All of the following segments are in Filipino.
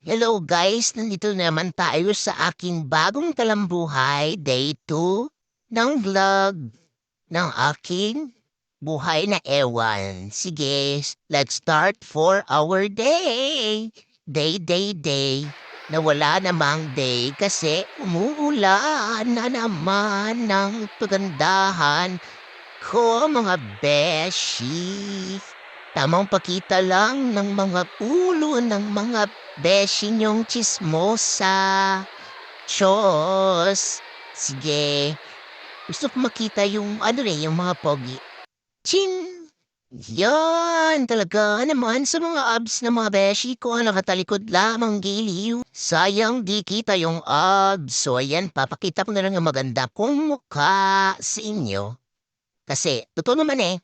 Hello guys, nandito naman tayo sa aking bagong talambuhay, day 2 ng vlog ng aking buhay na ewan. Sige, let's start for our day. Day. Na wala namang day kasi umuulan na naman ng pagandahan ko mga beshi. Tamang pakita lang ng mga ulo ng mga beshi niyong tsismosa. Diyos. Sige. Gusto ko makita yung yung mga pogi. Ching! Yan talaga naman sa mga abs ng mga beshi ko nakatalikod lamang giliw. Sayang di kita yung abs. So ayan, papakita ko na lang ang maganda kong mukha sa inyo. Kasi, totoo naman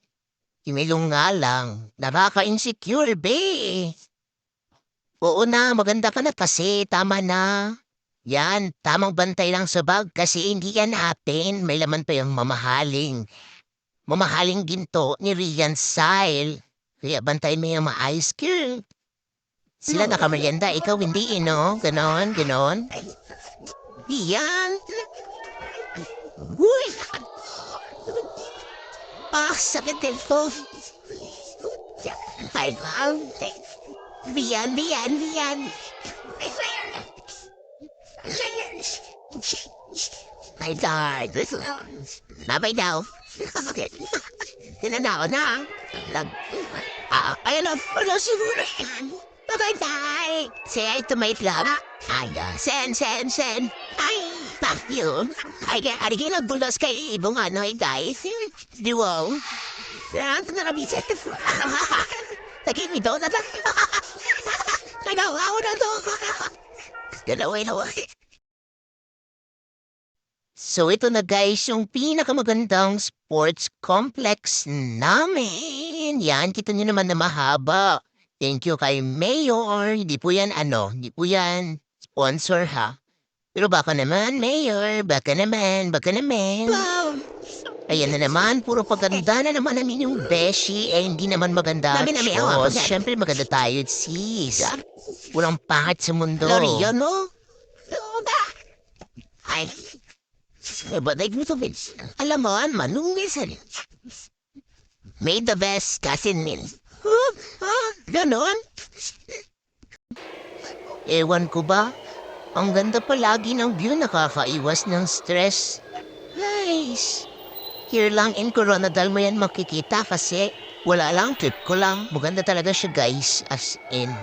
Imilong nga lang, nakaka-insecure, be. Oo na, maganda ka na kasi, tama na. Yan, tamang bantay lang sa bag kasi hindi yan atin. May laman pa yung mamahaling ginto ni Rian Style. Kaya bantay mo yung maayos, girl. Sila nakamerienda, ikaw hindi, no? Ganon. Yan. Uy! Sakit din po. Ay, Biyan. My God. Babay daw. Tinanao na. Lag. Ayan na. Wala siguro. Babay. Say, tumait lang. Ay, sen. Ay, fuck you. Ay, nabulas kay ibong guys. Duo. Yan, narabisit. Naging ito na lang. Nagawa ko na to. Galawin. So ito na guys, yung pinakamagandang sports complex namin. Yan, kita nyo naman na mahaba. Thank you kay Mayor. Hindi po yan sponsor ha. Pero baka naman, Mayor. Baka naman. Wow! Ayan na naman, puro paganda na naman namin yung beshi. Hindi naman maganda. Diyos, syempre maganda tayo, sis. Walang pangit sa mundo. Loriyo, no? Ay, baday mo to, Vince. Alam mo, manungisan. Made the best cousin min. Ganon? Ewan ko ba? Ang ganda palagi ng view, nakakaiwas ng stress. Nice. Here lang in Coronadal mo yan makikita kasi wala lang, trip ko lang. Maganda talaga siya guys, as in.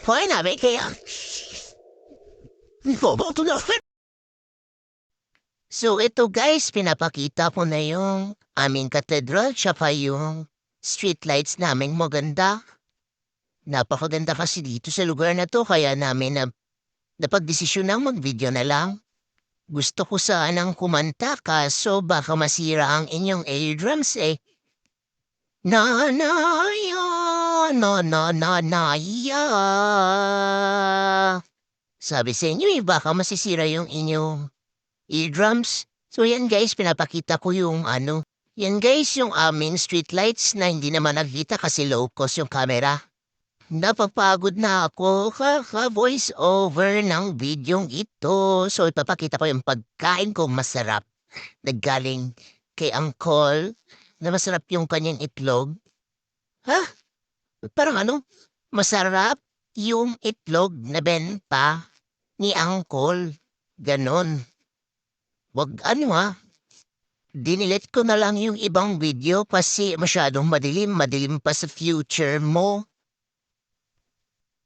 Hoy, nabi kaya. Bobo to na. So ito guys, pinapakita ko na yung aming cathedral, siya pa yung streetlights namin maganda. Napakaganda kasi dito sa lugar na to, kaya namin napagdesisyon ng mag-video na lang. Gusto ko sanang kumanta kaso baka masira ang inyong eardrums eh. Ya. Sabi sa inyo baka masisira yung inyong eardrums. So yan guys, pinapakita ko yung Yan guys, yung aming streetlights na hindi naman nakita kasi low cost yung camera. Napapagod na ako kaka-voice over ng videong ito. So ipapakita ko yung pagkain ko masarap. Naggaling kay Uncle na masarap yung kanyang itlog. Ha? Parang masarap yung itlog na benta ni Uncle. Ganon. Wag Dinilit ko na lang yung ibang video kasi masyadong madilim pa sa future mo.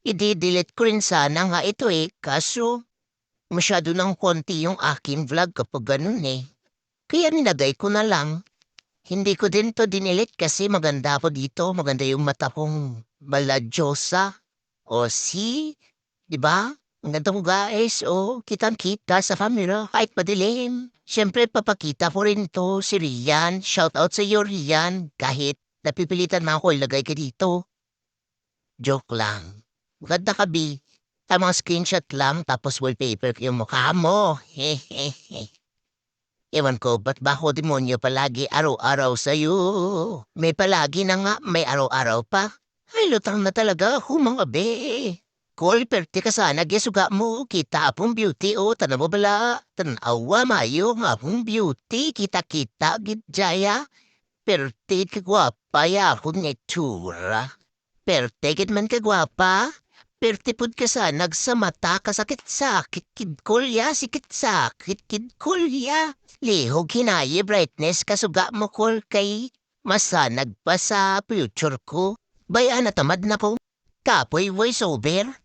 I-delete ko rin sana nga ito kaso masyado ng konti yung aking vlog kapag ganun Kaya nilagay ko na lang. Hindi ko din to dinilit kasi maganda ako dito. Maganda yung mata kong baladyosa. O di ba? Ang ganda ko guys. O, kitang-kita sa camera kahit madilim. Siyempre, papakita ko rin to si Rian. Shout out sa iyo, Rian. Kahit napipilitan na ako ilagay ka dito. Joke lang. Maganda ka, B. Tamang screenshot lang tapos wallpaper yung mukha mo. Hehehe. Ewan ko ba't ba ako demonyo palagi araw-araw sa'yo? May palagi na nga, may araw-araw pa. Ay, lutang na talaga ako mga be. Kol, perte ka sana, gesuga mo, kita apong beauty, o, tana mo bala, tanawa mayo nga apong beauty, kita-kita, gidjaya. Perte ka gwapa, ya akong itsura. Perte gid man ka gwapa. Perte pud ka sa nagsamata kasakit-sakit kid kolya sikit sakit kid kolya. Lihog hinayi brightness kasuga mo kol kay masanag pa sa future ko. Bayan na tamad na ko. Kapoy voice over.